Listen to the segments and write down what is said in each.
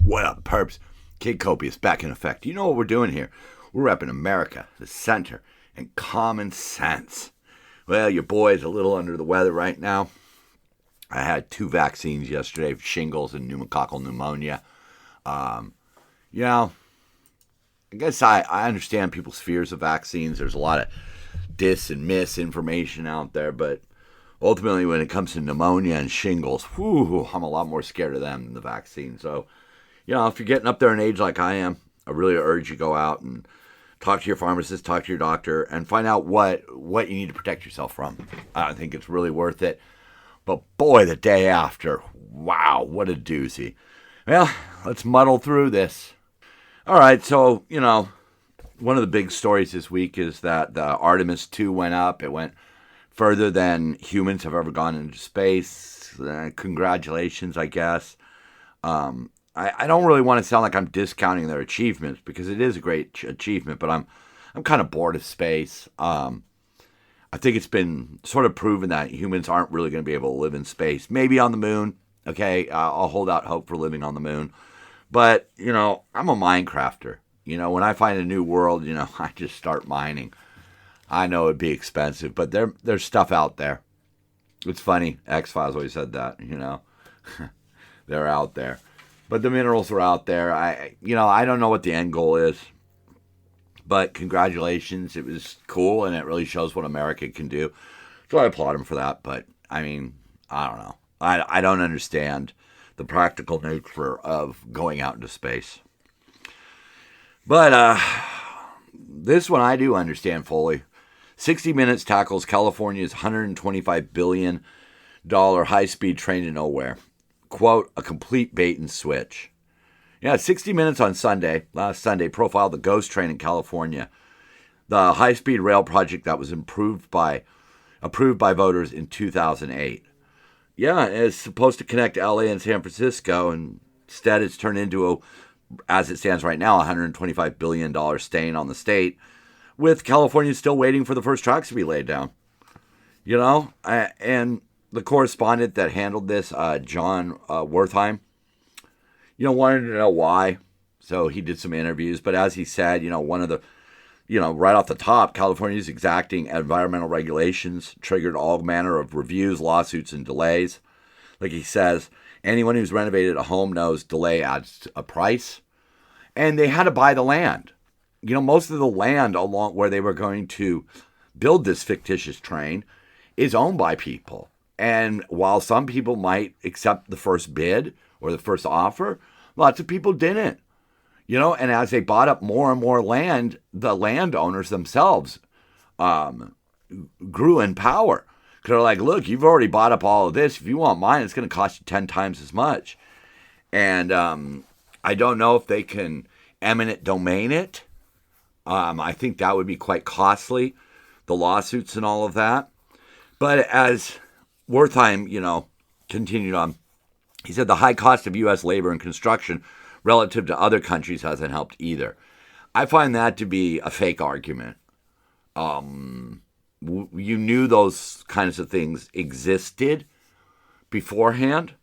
What up, perps? Kid Copious back in effect. You know what we're doing here? We're repping America, the center, and common sense. Well, your boy's a little under the weather right now. I had 2 vaccines yesterday, shingles and pneumococcal pneumonia. You know, I guess I understand people's fears of vaccines. There's a lot of dis and misinformation out there, but ultimately when it comes to pneumonia and shingles, I'm a lot more scared of them than the vaccine. So, if you're getting up there in age like I am, I really urge you to go out and talk to your pharmacist, talk to your doctor, and find out what you need to protect yourself from. I think it's really worth it. But boy, the day after, wow, what a doozy. Well, let's muddle through this. All right, so, one of the big stories this week is that the Artemis 2 went up. It went further than humans have ever gone into space. Congratulations, I guess. I don't really want to sound like I'm discounting their achievements because it is a great achievement, but I'm kind of bored of space. I think it's been sort of proven that humans aren't really going to be able to live in space. Maybe on the moon, okay? I'll hold out hope for living on the moon. But, I'm a Minecrafter. When I find a new world, I just start mining. I know it'd be expensive, but there's stuff out there. It's funny. X-Files always said that, They're out there. But the minerals are out there. I don't know what the end goal is. But congratulations. It was cool, and it really shows what America can do. So I applaud him for that. But, I don't know. I don't understand the practical nature of going out into space. But this one I do understand fully. 60 Minutes tackles California's $125 billion high-speed train to nowhere. Quote, a complete bait and switch. Yeah, 60 Minutes on last Sunday, profiled the ghost train in California, the high-speed rail project that was approved by voters in 2008. Yeah, it's supposed to connect LA and San Francisco, and instead it's turned into, as it stands right now, $125 billion stain on the state, with California still waiting for the first tracks to be laid down. And the correspondent that handled this, John Wertheim, wanted to know why. So he did some interviews. But as he said, one of the, right off the top, California's exacting environmental regulations triggered all manner of reviews, lawsuits, and delays. Like he says, anyone who's renovated a home knows delay adds a price. And they had to buy the land. Most of the land along where they were going to build this fictitious train is owned by people. And while some people might accept the first bid or the first offer, lots of people didn't. And as they bought up more and more land, the landowners themselves grew in power. Because they're like, look, you've already bought up all of this. If you want mine, it's going to cost you 10 times as much. And I don't know if they can eminent domain it. I think that would be quite costly, the lawsuits and all of that. But as Wertheim, continued on, he said the high cost of U.S. labor and construction relative to other countries hasn't helped either. I find that to be a fake argument. You knew those kinds of things existed beforehand.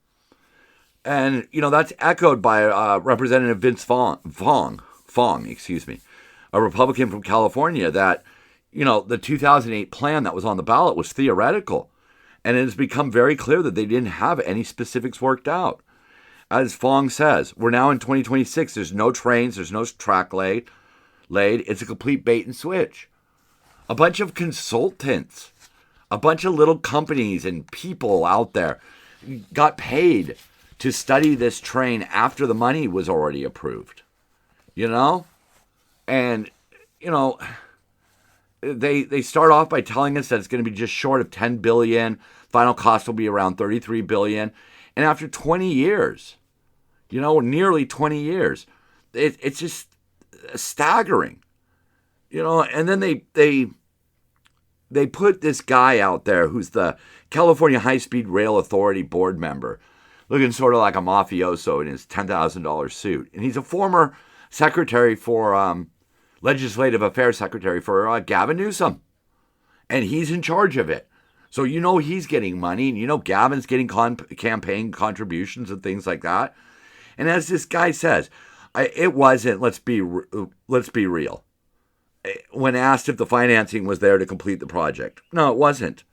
And, that's echoed by Representative Vince Fong, a Republican from California, that, the 2008 plan that was on the ballot was theoretical. And it has become very clear that they didn't have any specifics worked out. As Fong says, we're now in 2026. There's no trains. There's no track laid. It's a complete bait and switch. A bunch of consultants, a bunch of little companies and people out there got paid to study this train after the money was already approved. And, they start off by telling us that it's going to be just short of $10 billion. Final cost will be around $33 billion. And after 20 years, nearly 20 years, it's just staggering. And then they put this guy out there who's the California High-Speed Rail Authority board member, looking sort of like a mafioso in his $10,000 suit. And he's a former secretary for legislative affairs secretary for Gavin Newsom. And he's in charge of it. So he's getting money, and Gavin's getting campaign contributions and things like that. And as this guy says, it wasn't. Let's be real. When asked if the financing was there to complete the project, no, it wasn't.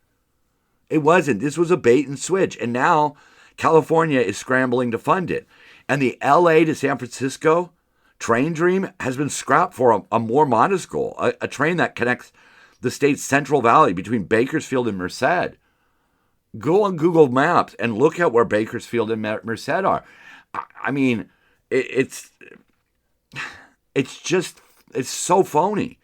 It wasn't. This was a bait and switch, and now California is scrambling to fund it. And the L.A. to San Francisco train dream has been scrapped for a more modest goal, a train that connects the state's Central Valley between Bakersfield and Merced. Go on Google Maps and look at where Bakersfield and Merced are. I mean, it's so phony.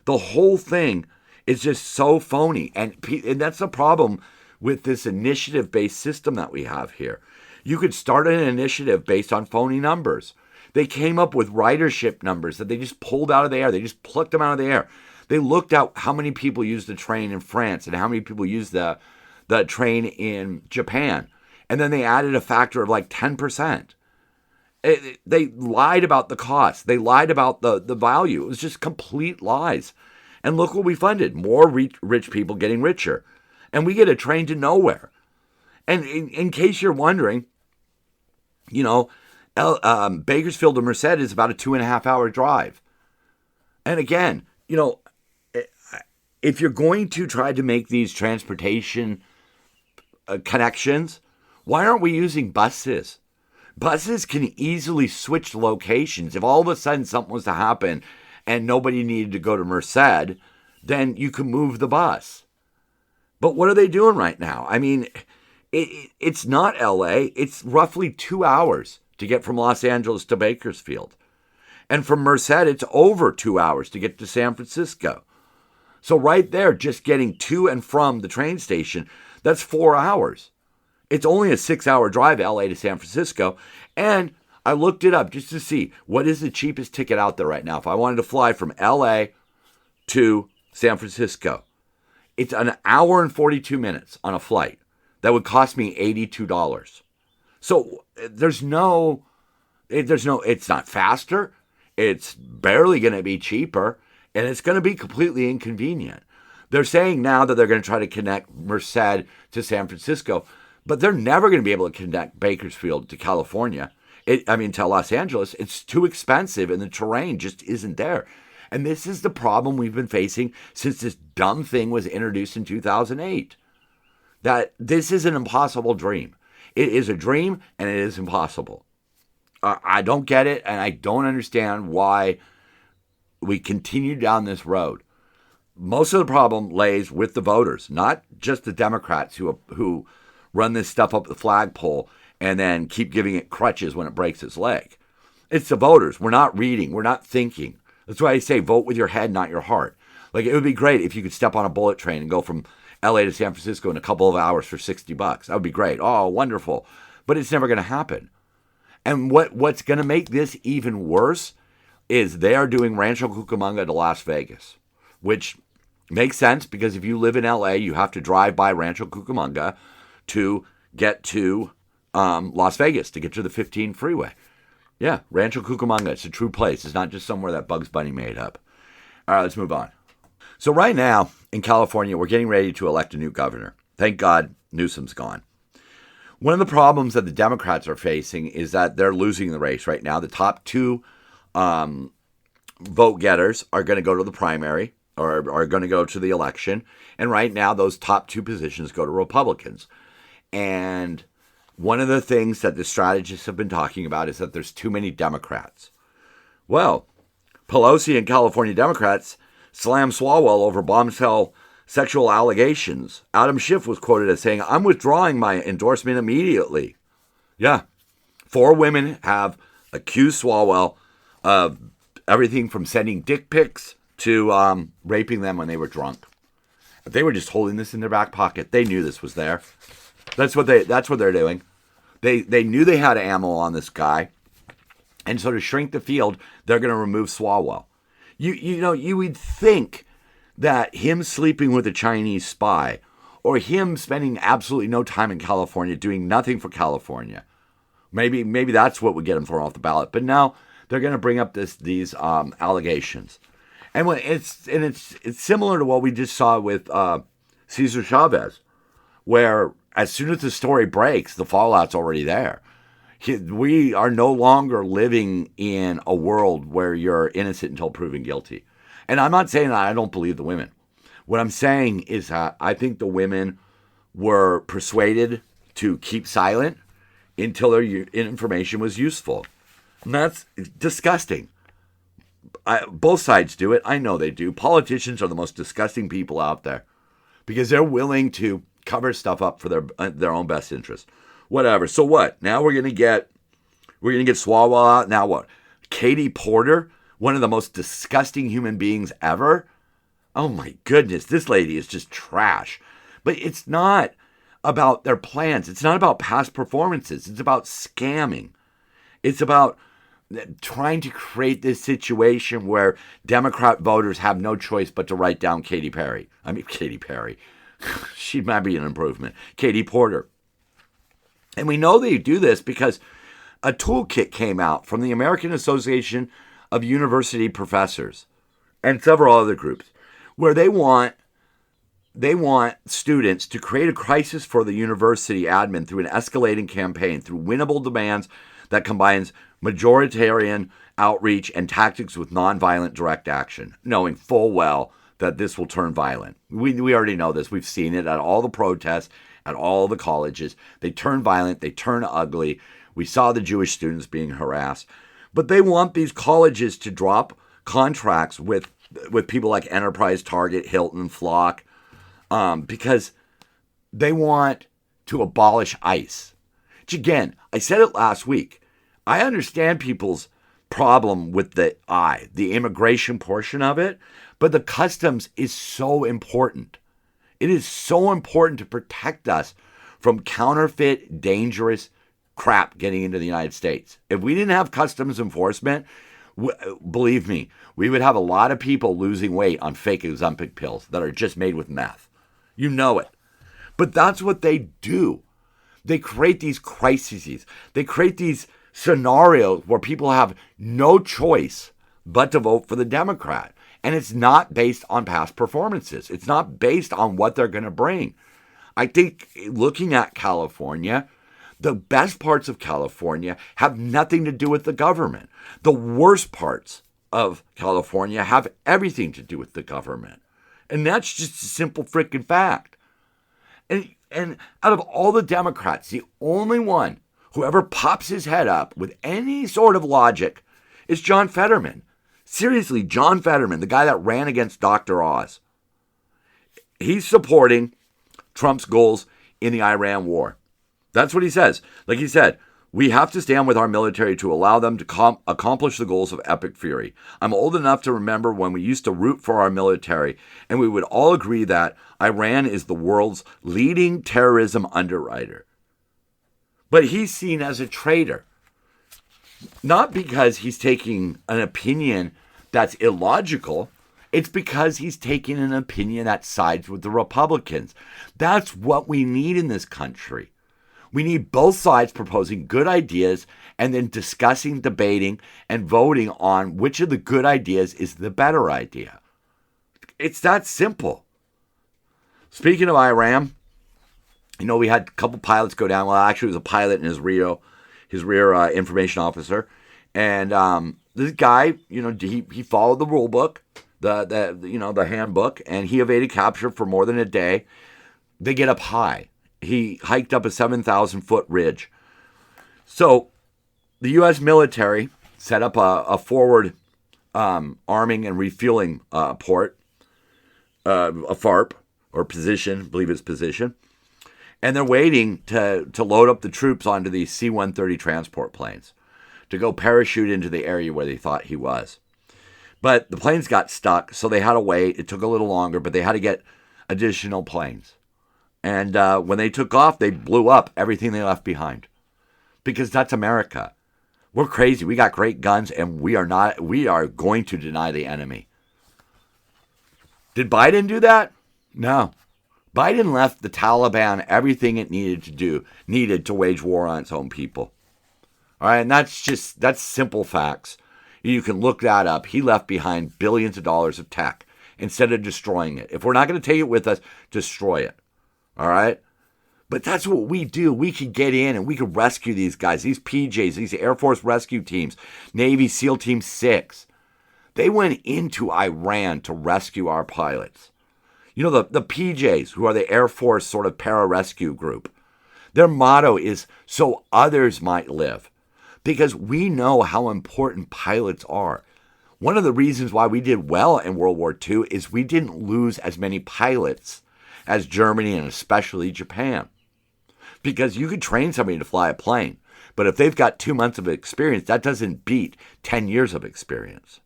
The whole thing is just so phony. And that's the problem with this initiative-based system that we have here. You could start an initiative based on phony numbers. They came up with ridership numbers that they just pulled out of the air. They just plucked them out of the air. They looked at how many people used the train in France and how many people used the train in Japan. And then they added a factor of like 10%. They lied about the cost. They lied about the value. It was just complete lies. And look what we funded. More rich people getting richer. And we get a train to nowhere. And in case you're wondering, Bakersfield to Merced is about a 2.5-hour drive. And again, if you're going to try to make these transportation connections, why aren't we using buses? Buses can easily switch locations. If all of a sudden something was to happen and nobody needed to go to Merced, then you can move the bus. But what are they doing right now? I mean, it's not LA. It's roughly 2 hours to get from Los Angeles to Bakersfield. And from Merced, it's over 2 hours to get to San Francisco. So right there, just getting to and from the train station, that's 4 hours. It's only a 6-hour drive, LA to San Francisco. And I looked it up just to see what is the cheapest ticket out there right now. If I wanted to fly from LA to San Francisco, it's an hour and 42 minutes on a flight. That would cost me $82. So it's not faster. It's barely going to be cheaper. And it's going to be completely inconvenient. They're saying now that they're going to try to connect Merced to San Francisco, but they're never going to be able to connect Bakersfield to California. To Los Angeles. It's too expensive and the terrain just isn't there. And this is the problem we've been facing since this dumb thing was introduced in 2008. That this is an impossible dream. It is a dream and it is impossible. I don't get it, and I don't understand why we continue down this road. Most of the problem lays with the voters, not just the Democrats who run this stuff up the flagpole and then keep giving it crutches when it breaks its leg. It's the voters. We're not reading. We're not thinking. That's why I say vote with your head, not your heart. Like, it would be great if you could step on a bullet train and go from LA to San Francisco in a couple of hours for $60. That would be great. Oh, wonderful. But it's never going to happen. And what's going to make this even worse is they are doing Rancho Cucamonga to Las Vegas, which makes sense because if you live in LA, you have to drive by Rancho Cucamonga to get to Las Vegas, to get to the 15 freeway. Yeah, Rancho Cucamonga. It's a true place. It's not just somewhere that Bugs Bunny made up. All right, let's move on. So right now in California, we're getting ready to elect a new governor. Thank God Newsom's gone. One of the problems that the Democrats are facing is that they're losing the race right now. The top two vote getters are going to go to the primary or are going to go to the election. And right now, those top two positions go to Republicans. And one of the things that the strategists have been talking about is that there's too many Democrats. Well, Pelosi and California Democrats slammed Swalwell over bombshell sexual allegations. Adam Schiff was quoted as saying, "I'm withdrawing my endorsement immediately." Yeah. 4 women have accused Swalwell of everything from sending dick pics to raping them when they were drunk. They were just holding this in their back pocket. They knew this was there. That's what they're doing. They knew they had ammo on this guy. And so to shrink the field, they're going to remove Swalwell. You would think that him sleeping with a Chinese spy or him spending absolutely no time in California, doing nothing for California, maybe that's what would get him thrown off the ballot. But now they're going to bring up these allegations. And it's similar to what we just saw with Cesar Chavez, where as soon as the story breaks, the fallout's already there. We are no longer living in a world where you're innocent until proven guilty. And I'm not saying that I don't believe the women. What I'm saying is that I think the women were persuaded to keep silent until their information was useful. And that's disgusting. Both sides do it. I know they do. Politicians are the most disgusting people out there because they're willing to cover stuff up for their own best interest. Whatever. So what? Now we're gonna get Swalwell out. Now what? Katie Porter, one of the most disgusting human beings ever. Oh my goodness, this lady is just trash. But it's not about their plans. It's not about past performances. It's about scamming. It's about trying to create this situation where Democrat voters have no choice but to write down Katy Perry. She might be an improvement. Katie Porter. And we know they do this because a toolkit came out from the American Association of University Professors and several other groups where they want students to create a crisis for the university admin through an escalating campaign, through winnable demands that combines majoritarian outreach and tactics with nonviolent direct action, knowing full well that this will turn violent. We already know this. We've seen it at all the protests, at all the colleges. They turn violent. They turn ugly. We saw the Jewish students being harassed. But they want these colleges to drop contracts with people like Enterprise, Target, Hilton, Flock, because they want to abolish ICE. Which again, I said it last week. I understand people's problem with the immigration portion of it, but the customs is so important. It is so important to protect us from counterfeit, dangerous crap getting into the United States. If we didn't have customs enforcement, believe me, we would have a lot of people losing weight on fake Ozempic pills that are just made with meth. You know it. But that's what they do. They create these crises. They create these scenarios where people have no choice but to vote for the Democrat. And it's not based on past performances. It's not based on what they're going to bring. I think looking at California, the best parts of California have nothing to do with the government. The worst parts of California have everything to do with the government. And that's just a simple freaking fact. And out of all the Democrats, the only one who ever pops his head up with any sort of logic is John Fetterman. Seriously, John Fetterman, the guy that ran against Dr. Oz. He's supporting Trump's goals in the Iran war. That's what he says. Like he said, we have to stand with our military to allow them to accomplish the goals of epic fury. I'm old enough to remember when we used to root for our military, and we would all agree that Iran is the world's leading terrorism underwriter. But he's seen as a traitor. Not because he's taking an opinion that's illogical. It's because he's taking an opinion that sides with the Republicans. That's what we need in this country. We need both sides proposing good ideas and then discussing, debating, and voting on which of the good ideas is the better idea. It's that simple. Speaking of Iran, we had a couple pilots go down. Well, actually, it was a pilot and his rear information officer. And this guy, he followed the rule book, the handbook, and he evaded capture for more than a day. They get up high. He hiked up a 7,000-foot ridge. So the U.S. military set up a forward arming and refueling port, a FARP, or position, I believe it's position. And they're waiting to load up the troops onto these C-130 transport planes to go parachute into the area where they thought he was. But the planes got stuck, so they had to wait. It took a little longer, but they had to get additional planes. And when they took off, they blew up everything they left behind. Because that's America. We're crazy. We got great guns, and we are going to deny the enemy. Did Biden do that? No. Biden left the Taliban everything it needed to wage war on its own people. All right, and that's simple facts. You can look that up. He left behind billions of dollars of tech instead of destroying it. If we're not going to take it with us, destroy it. All right? But that's what we do. We could get in and we could rescue these guys, these PJs, these Air Force rescue teams, Navy SEAL Team 6. They went into Iran to rescue our pilots. You know, the PJs, who are the Air Force sort of pararescue group, their motto is so others might live, because we know how important pilots are. One of the reasons why we did well in World War II is we didn't lose as many pilots as Germany and especially Japan. Because you could train somebody to fly a plane, but if they've got 2 months of experience, that doesn't beat 10 years of experience.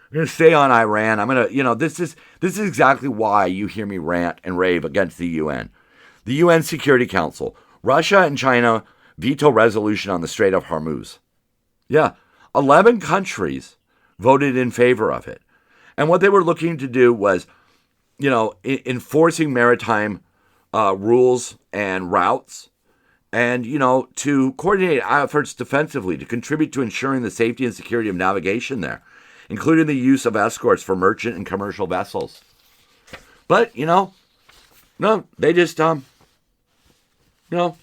I'm going to stay on Iran. I'm going to, this is exactly why you hear me rant and rave against the UN. The UN Security Council. Russia and China veto resolution on the Strait of Hormuz. Yeah, 11 countries voted in favor of it. And what they were looking to do was, enforcing maritime rules and routes, and, to coordinate efforts defensively to contribute to ensuring the safety and security of navigation there, including the use of escorts for merchant and commercial vessels. But, no, they just, they were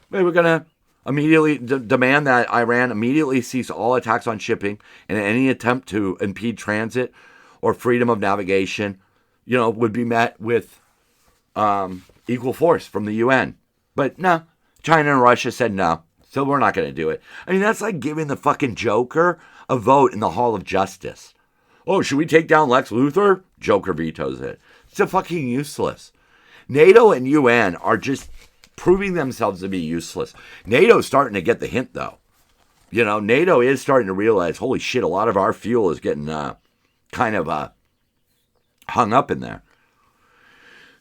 going to immediately demand that Iran immediately cease all attacks on shipping and any attempt to impede transit or freedom of navigation, would be met with equal force from the UN. But no, China and Russia said no, so we're not going to do it. I mean, that's like giving the fucking Joker a vote in the Hall of Justice. Oh, should we take down Lex Luthor? Joker vetoes it. It's a fucking useless. NATO and UN are just proving themselves to be useless. NATO's starting to get the hint, though. NATO is starting to realize, holy shit, a lot of our fuel is getting kind of hung up in there.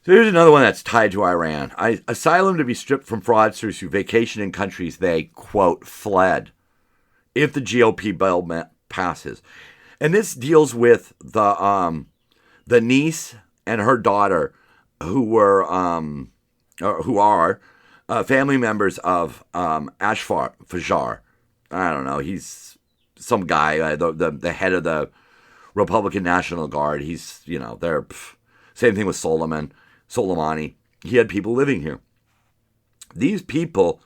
So here's another one that's tied to Iran. Asylum to be stripped from fraudsters who vacation in countries they, quote, fled, if the GOP bill passes. And this deals with the niece and her daughter who are family members of Ashfar Fajar. I don't know. He's some guy, the head of the Republican National Guard. He's, they're same thing with Soleimani. He had people living here. These people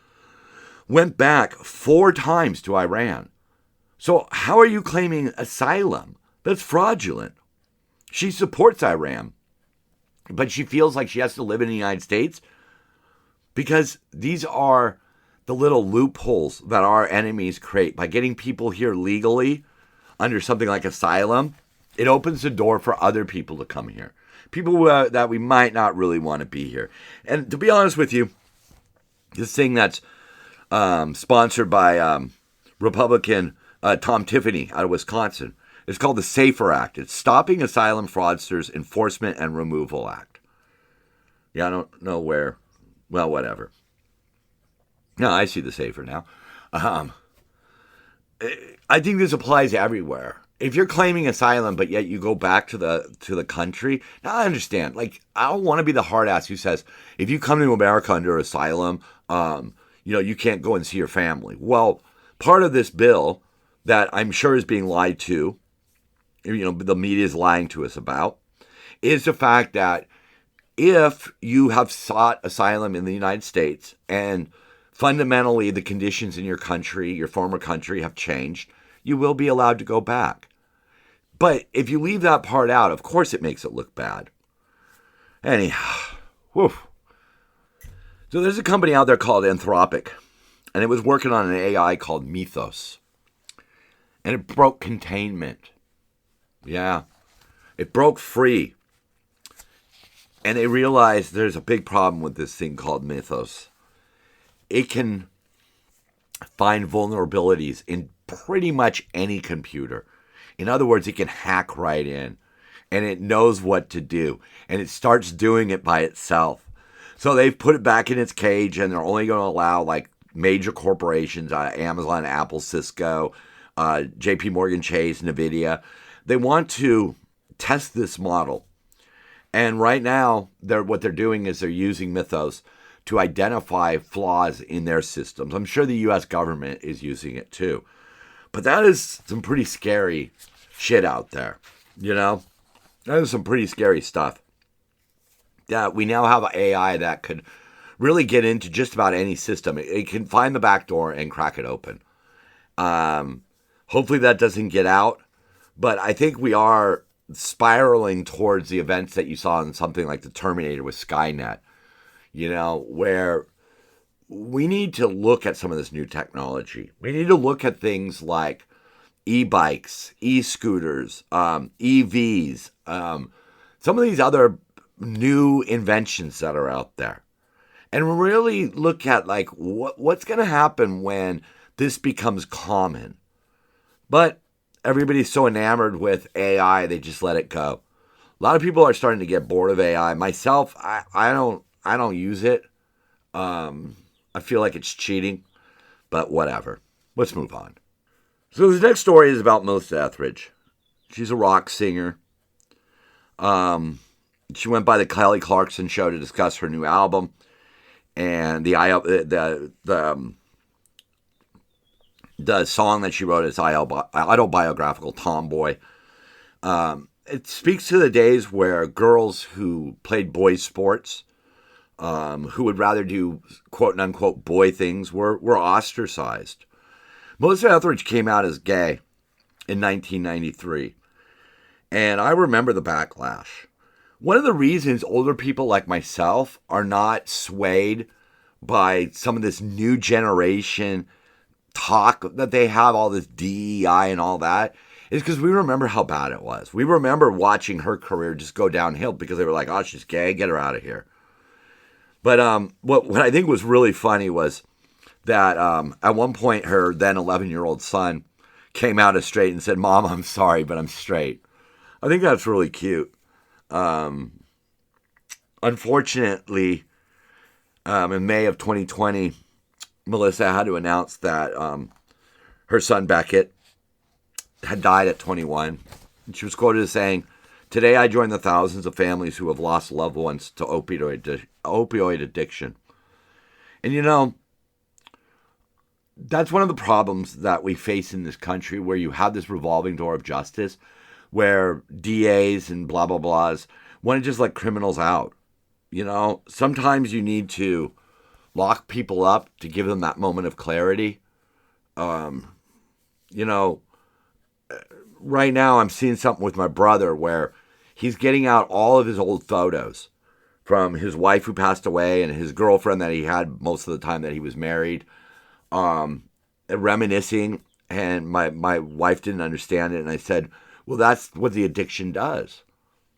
went back 4 times to Iran. So how are you claiming asylum? That's fraudulent. She supports Iran, but she feels like she has to live in the United States because these are the little loopholes that our enemies create by getting people here legally under something like asylum. It opens the door for other people to come here. People that we might not really want to be here. And to be honest with you, this thing that's sponsored by Republican Tom Tiffany out of Wisconsin is called the SAFER Act. It's Stopping Asylum Fraudsters Enforcement and Removal Act. Yeah, I don't know where. Well, whatever. No, I see the SAFER now. I think this applies everywhere. If you're claiming asylum, but yet you go back to the country, now I understand. Like, I don't want to be the hard ass who says, if you come to America under asylum, you can't go and see your family. Well, part of this bill that I'm sure is being lied to, the media is lying to us about, is the fact that if you have sought asylum in the United States and fundamentally the conditions in your country, your former country, have changed, you will be allowed to go back. But if you leave that part out, of course it makes it look bad. Anyhow, whew. So there's a company out there called Anthropic, and it was working on an AI called Mythos. And it broke containment. Yeah. It broke free. And they realized there's a big problem with this thing called Mythos. It can find vulnerabilities in pretty much any computer. In other words, it can hack right in. And it knows what to do. And it starts doing it by itself. So they've put it back in its cage, and they're only going to allow like major corporations, Amazon, Apple, Cisco, JP Morgan Chase, NVIDIA. They want to test this model. And right now, what they're doing is they're using Mythos to identify flaws in their systems. I'm sure the U.S. government is using it too. But that is some pretty scary shit out there, That is some pretty scary stuff. Yeah, we now have AI that could really get into just about any system. It can find the back door and crack it open. Hopefully that doesn't get out, but I think we are spiraling towards the events that you saw in something like the Terminator with Skynet, where we need to look at some of this new technology. We need to look at things like e-bikes, e-scooters, EVs, some of these other new inventions that are out there, and really look at like what's going to happen when this becomes common. But everybody's so enamored with AI, they just let it go. A lot of people are starting to get bored of AI. Myself, I don't use it. I feel like it's cheating, but whatever. Let's move on. So this next story is about Melissa Etheridge. She's a rock singer. She went by the Kelly Clarkson Show to discuss her new album, and the song that she wrote is autobiographical Tomboy. It speaks to the days where girls who played boys' sports, who would rather do quote-unquote boy things, were ostracized. Melissa Etheridge came out as gay in 1993, and I remember the backlash. One of the reasons older people like myself are not swayed by some of this new generation talk that they have, all this DEI and all that, is because we remember how bad it was. We remember watching her career just go downhill because they were like, oh, she's gay, get her out of here. But what I think was really funny was that at one point her then 11-year-old son came out as straight and said, Mom, I'm sorry, but I'm straight. I think that's really cute. Unfortunately, in May of 2020, Melissa had to announce that her son Beckett had died at 21. And she was quoted as saying, "Today I join the thousands of families who have lost loved ones to opioid addiction." And that's one of the problems that we face in this country, where you have this revolving door of justice, where DAs and blah, blah, blahs want to just let criminals out. Sometimes you need to lock people up to give them that moment of clarity. Right now I'm seeing something with my brother where he's getting out all of his old photos from his wife who passed away and his girlfriend that he had most of the time that he was married, reminiscing. And my wife didn't understand it. And I said, well, that's what the addiction does.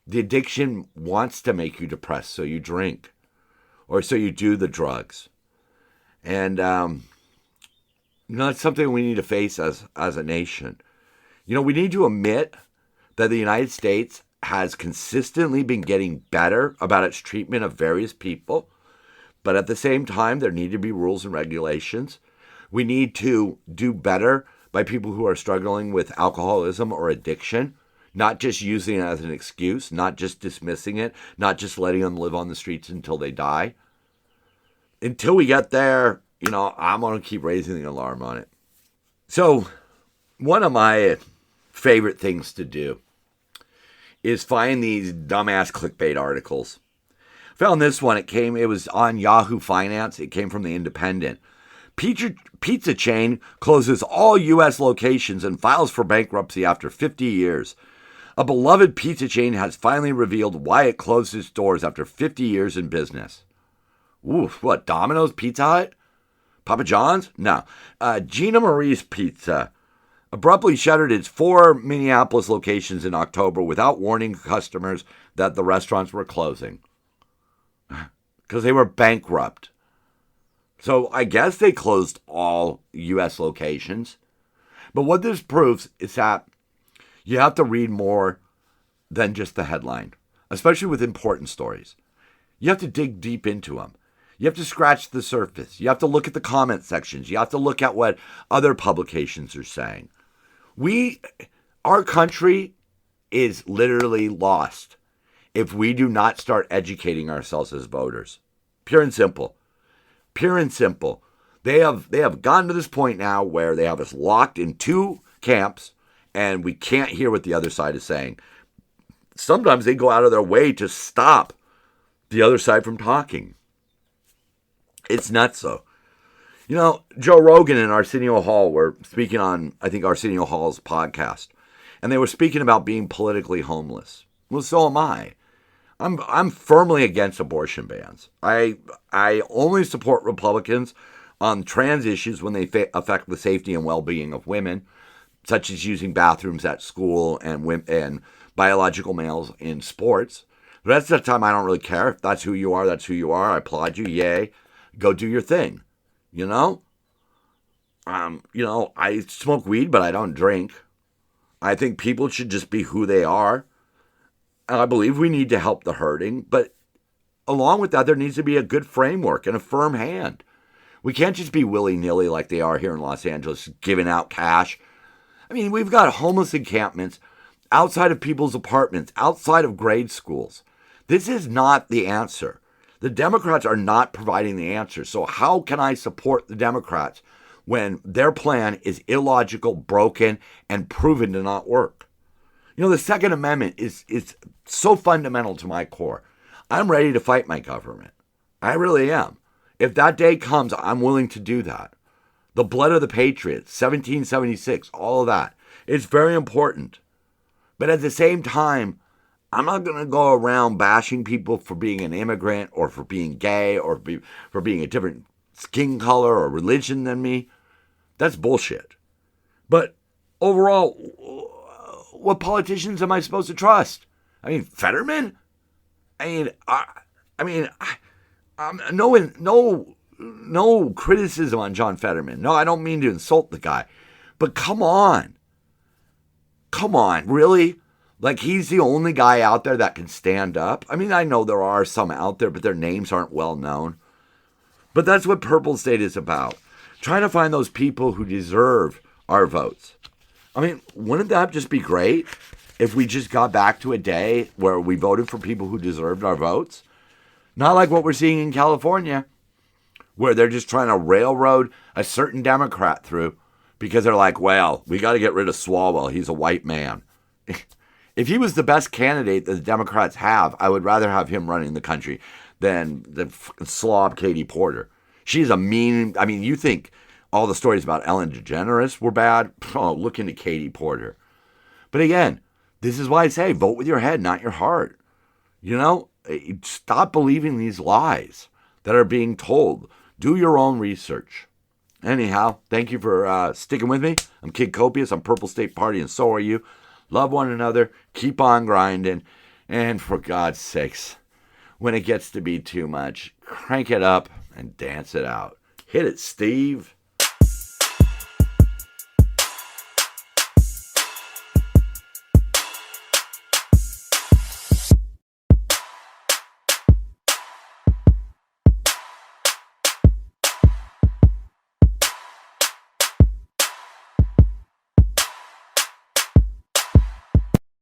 The addiction wants to make you depressed, so you drink, or so you do the drugs. And, it's something we need to face as a nation. We need to admit that the United States has consistently been getting better about its treatment of various people. But at the same time, there need to be rules and regulations. We need to do better by people who are struggling with alcoholism or addiction, not just using it as an excuse, not just dismissing it, not just letting them live on the streets until they die. Until we get there, I'm going to keep raising the alarm on it. So one of my favorite things to do is find these dumbass clickbait articles. Found this one. It was on Yahoo Finance. It came from The Independent. Pizza chain closes all U.S. locations and files for bankruptcy after 50 years. A beloved pizza chain has finally revealed why it closed its doors after 50 years in business. Ooh, what, Domino's, Pizza Hut? Papa John's? No. Gina Marie's Pizza abruptly shuttered its 4 Minneapolis locations in October without warning customers that the restaurants were closing. Because they were bankrupt. So I guess they closed all U.S. locations. But what this proves is that you have to read more than just the headline, especially with important stories. You have to dig deep into them. You have to scratch the surface. You have to look at the comment sections. You have to look at what other publications are saying. Our country is literally lost if we do not start educating ourselves as voters. Pure and simple. Pure and simple. They have gotten to this point now where they have us locked in 2 camps, and we can't hear what the other side is saying. Sometimes they go out of their way to stop the other side from talking. It's nuts, though. Joe Rogan and Arsenio Hall were speaking on, I think, Arsenio Hall's podcast, and they were speaking about being politically homeless. Well, so am I. I'm firmly against abortion bans. I only support Republicans on trans issues when they affect the safety and well-being of women, such as using bathrooms at school and biological males in sports. The rest of the time, I don't really care. If that's who you are, that's who you are. I applaud you. Yay. Go do your thing. I smoke weed, but I don't drink. I think people should just be who they are. And I believe we need to help the hurting. But along with that, there needs to be a good framework and a firm hand. We can't just be willy-nilly like they are here in Los Angeles, giving out cash. I mean, we've got homeless encampments outside of people's apartments, outside of grade schools. This is not the answer. The Democrats are not providing the answer. So how can I support the Democrats when their plan is illogical, broken, and proven to not work? The Second Amendment is so fundamental to my core. I'm ready to fight my government. I really am. If that day comes, I'm willing to do that. The blood of the patriots, 1776, all of that. It's very important. But at the same time, I'm not going to go around bashing people for being an immigrant or for being gay or for being a different skin color or religion than me. That's bullshit. But overall, what politicians am I supposed to trust? I mean, Fetterman? No criticism on John Fetterman. No, I don't mean to insult the guy. But come on. Come on, really? Like, he's the only guy out there that can stand up? I mean, I know there are some out there, but their names aren't well known. But that's what Purple State is about. Trying to find those people who deserve our votes. I mean, wouldn't that just be great if we just got back to a day where we voted for people who deserved our votes? Not like what we're seeing in California, where they're just trying to railroad a certain Democrat through because they're like, well, we got to get rid of Swalwell. He's a white man. If he was the best candidate that the Democrats have, I would rather have him running the country than the slob Katie Porter. She's a mean... I mean, you think all the stories about Ellen DeGeneres were bad? Oh, look into Katie Porter. But again, this is why I say vote with your head, not your heart. Stop believing these lies that are being told. Do your own research. Anyhow, thank you for sticking with me. I'm Kid Copious. I'm Purple State Party, and so are you. Love one another. Keep on grinding. And for God's sakes, when it gets to be too much, crank it up and dance it out. Hit it, Steve.